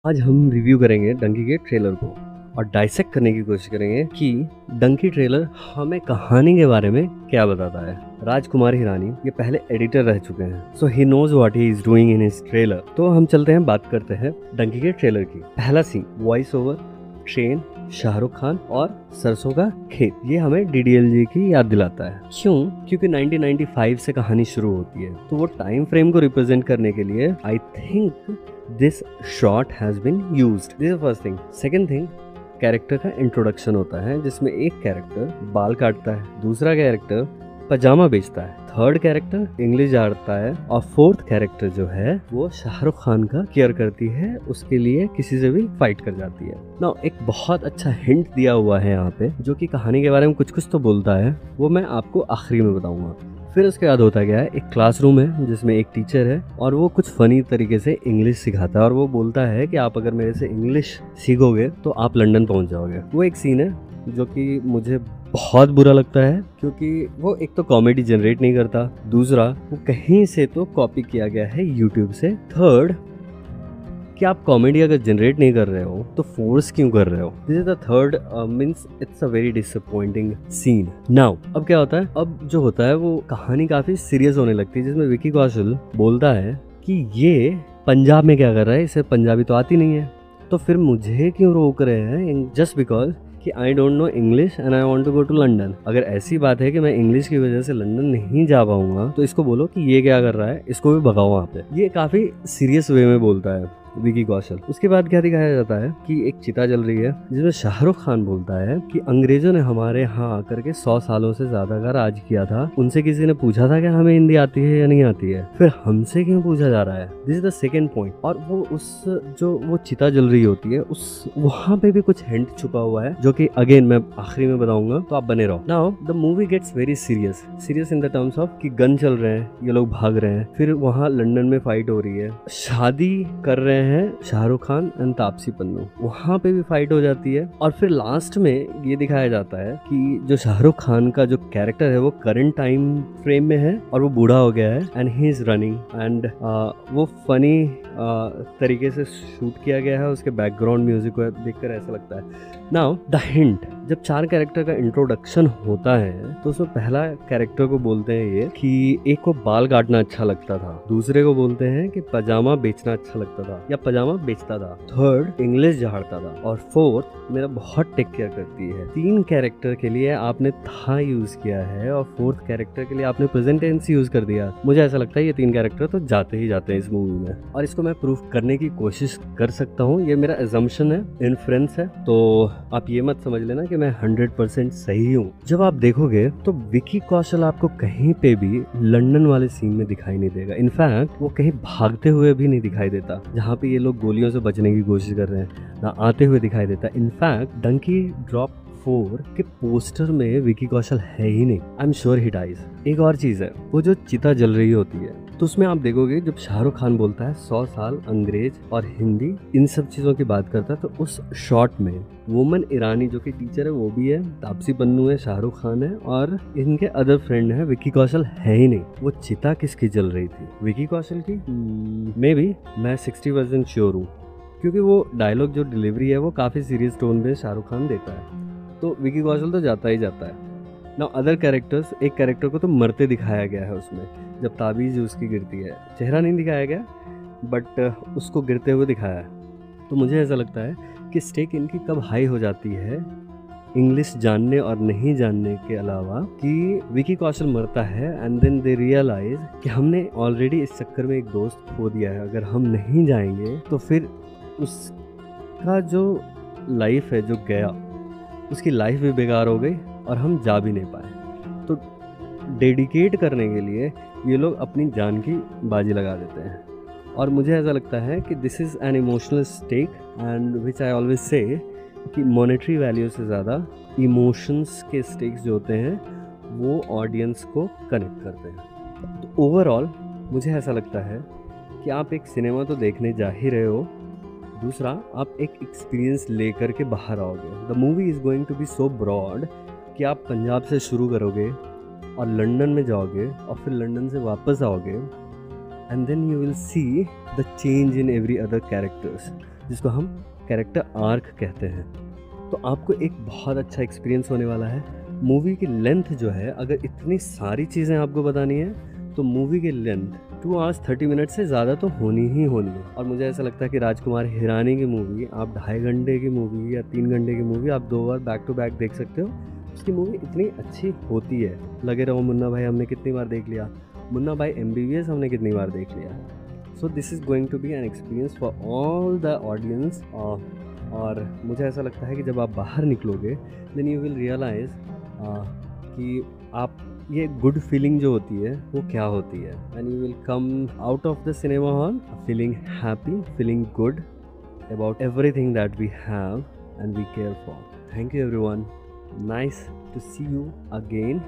आज हम रिव्यू करेंगे डंकी के ट्रेलर को और डाइसेक्ट करने की कोशिश करेंगे कि डंकी ट्रेलर हमें कहानी के बारे में क्या बताता है। राजकुमार हिरानी ये पहले एडिटर रह चुके हैं, so he knows what he is doing in his trailer. तो हम चलते हैं, बात करते हैं डंकी के ट्रेलर की। पहला scene voice over, train, Shahrukh Khan और सरसों का खेत। ये हमें डीडीएलजे की याद दिलाता है। क्यों? क्योंकि 1995 से कहानी शुरू होती है, तो वो टाइम फ्रेम को रिप्रेजेंट करने के लिए I think this shot has been used. This is first thing. Second thing, character का इंट्रोडक्शन होता है जिसमें एक कैरेक्टर बाल काटता है, दूसरा कैरेक्टर पजामा बेचता है, थर्ड कैरेक्टर इंग्लिश जानता है और फोर्थ कैरेक्टर जो है वो शाहरुख खान का केयर करती है, उसके लिए किसी से भी फाइट कर जाती है। नाउ एक बहुत अच्छा हिंट दिया हुआ है यहाँ पे जो कि कहानी के बारे में कुछ कुछ तो बोलता है, वो मैं आपको आखिरी में बताऊंगा। फिर उसके बाद होता क्या है, एक क्लासरूम है जिसमें एक टीचर है और वो कुछ फनी तरीके से इंग्लिश सिखाता है और वो बोलता है कि आप अगर मेरे से इंग्लिश सीखोगे तो आप लंदन पहुंच जाओगे। वो एक सीन है जो कि मुझे बहुत बुरा लगता है क्योंकि वो एक तो कॉमेडी जनरेट नहीं करता, दूसरा वो कहीं से तो कॉपी किया गया है यूट्यूब से, थर्ड कि आप कॉमेडी अगर जनरेट नहीं कर रहे हो तो फोर्स क्यों कर रहे हो। This is the third means it's a very disappointing scene. Now अब क्या होता है, अब जो होता है वो कहानी काफी सीरियस होने लगती है जिसमें विकी कौशल बोलता है कि ये पंजाब में क्या कर रहा है, इसे पंजाबी तो आती नहीं है, तो फिर मुझे क्यों रोक रहे हैं जस्ट बिकॉज कि I don't know English and I want to go to London. अगर ऐसी बात है कि मैं इंग्लिश की वजह से लंदन नहीं जा पाऊंगा तो इसको बोलो कि ये क्या कर रहा है, इसको भी भगाओ वहाँ पे। ये काफी सीरियस वे में बोलता है विकी कौशल। उसके बाद क्या दिखाया जाता है कि एक चिता जल रही है जिसमें शाहरुख खान बोलता है कि अंग्रेजों ने हमारे यहाँ आकर के 100 सालों से ज्यादा का राज किया था, उनसे किसी ने पूछा था कि हमें हिंदी आती है या नहीं आती है, फिर हमसे क्यों पूछा जा रहा है। This is the second point. और वो उस जो वो चिता जल रही होती है उस वहां पे भी कुछ हिंट छुपा हुआ है जो कि अगेन मैं आखिरी में बताऊंगा, तो आप बने रहो। Now the movie gets very serious in the terms of कि गन चल रहे हैं, ये लोग भाग रहे हैं, फिर वहाँ लंदन में फाइट हो रही है, शादी कर रहे हैं शाहरुख खान एंड तापसी पन्नू, वहां पे भी फाइट हो जाती है। और फिर लास्ट में ये दिखाया जाता है कि जो शाहरुख खान का जो कैरेक्टर है वो करंट टाइम फ्रेम में है और वो बूढ़ा हो गया है and he is running and वो फनी तरीके से शूट किया गया है। उसके बैकग्राउंड म्यूजिक को देखकर ऐसा लगता है। नाउ द हिंट, जब 4 कैरेक्टर का इंट्रोडक्शन होता है तो उसमें पहला कैरेक्टर को बोलते हैं ये कि एक को बाल काटना अच्छा लगता था, दूसरे को बोलते हैं कि पजामा बेचना अच्छा लगता था या पजामा बेचता था, थर्ड इंग्लिश झाड़ता था और फोर्थ मेरा बहुत टेक केयर करती है। 3 कैरेक्टर के लिए आपने था यूज किया है और फोर्थ कैरेक्टर के लिए आपने प्रेजेंट टेंस यूज कर दिया। मुझे ऐसा लगता है ये 3 कैरेक्टर तो जाते ही जाते हैं इस मूवी में और इसको मैं प्रूफ करने की कोशिश कर सकता हूँ। ये मेरा एजम्पशन है, इन्फ्रेंस है, तो आप ये मत समझ लेना कि मैं 100% सही हूँ। जब आप देखोगे तो विकी कौशल आपको कहीं पे भी लंदन वाले सीन में दिखाई नहीं देगा। इनफैक्ट वो कहीं भागते हुए भी नहीं दिखाई देता जहाँ पे ये लोग गोलियों से बचने की कोशिश कर रहे हैं, ना आते हुए दिखाई देता। इनफैक्ट डंकी ड्रॉप 4 के पोस्टर में विकी कौशल है ही नहीं। I am sure he dies. एक और चीज है, वो जो चिता जल रही होती है तो उसमें आप देखोगे जब शाहरुख खान बोलता है 100 साल अंग्रेज और हिंदी इन सब चीजों की बात करता है, तो उस शॉट में वुमन ईरानी जो कि टीचर है वो भी है, तापसी पन्नू है, शाहरुख खान है और इनके अदर फ्रेंड है, विकी कौशल है ही नहीं। वो चिता किसकी जल रही थी? विकी कौशल की? मे बी, मैं 60% श्योर हूँ क्योंकि वो डायलॉग जो डिलीवरी है वो काफी सीरियस टोन में शाहरुख खान देता है, तो विकी कौशल तो जाता ही जाता है। नाउ अदर कैरेक्टर्स, एक कैरेक्टर को तो मरते दिखाया गया है उसमें, जब ताबीज उसकी गिरती है, चेहरा नहीं दिखाया गया बट उसको गिरते हुए दिखाया है। तो मुझे ऐसा लगता है कि स्टेक इनकी कब हाई हो जाती है इंग्लिश जानने और नहीं जानने के अलावा कि विकी कौशल मरता है एंड देन दे रियलाइज कि हमने ऑलरेडी इस चक्कर में एक दोस्त खो दिया है, अगर हम नहीं जाएंगे तो फिर उसका जो लाइफ है जो गया, उसकी लाइफ भी बेकार हो गई और हम जा भी नहीं पाए। तो डेडिकेट करने के लिए ये लोग अपनी जान की बाजी लगा देते हैं और मुझे ऐसा लगता है कि this is an emotional stake and which I always say कि मॉनेटरी वैल्यू से ज़्यादा इमोशंस के स्टेक्स जो होते हैं वो ऑडियंस को कनेक्ट करते हैं। तो ओवरऑल मुझे ऐसा लगता है कि आप एक सिनेमा तो देखने जा ही रहे हो, दूसरा आप एक एक्सपीरियंस लेकर के बाहर आओगे। The movie is going to be so broad कि आप पंजाब से शुरू करोगे और लंदन में जाओगे और फिर लंदन से वापस आओगे and then you will see the change in every other characters. जिसको हम कैरेक्टर आर्क कहते हैं। तो आपको एक बहुत अच्छा एक्सपीरियंस होने वाला है। मूवी की लेंथ जो है, अगर इतनी सारी चीज़ें आपको बतानी है तो मूवी की लेंथ 2 आवर्स 30 मिनट से ज़्यादा तो होनी ही होनी है। और मुझे ऐसा लगता है कि राजकुमार हिरानी की मूवी आप 2.5 घंटे की मूवी या 3 घंटे की मूवी आप 2 बार बैक टू बैक देख सकते हो। उसकी मूवी इतनी अच्छी होती है। लगे रहो मुन्ना भाई हमने कितनी बार देख लिया, मुन्ना भाई MBBS हमने कितनी बार देख लिया। So this is going to be an experience for all the audience. और मुझे ऐसा लगता है कि जब आप बाहर निकलोगे देन यू विल रियलाइज़ कि आप ये गुड फीलिंग जो होती है वो क्या होती है, and you will come out of the cinema hall feeling happy, feeling good about everything that we have and we care for. Thank you everyone. Nice to see you again.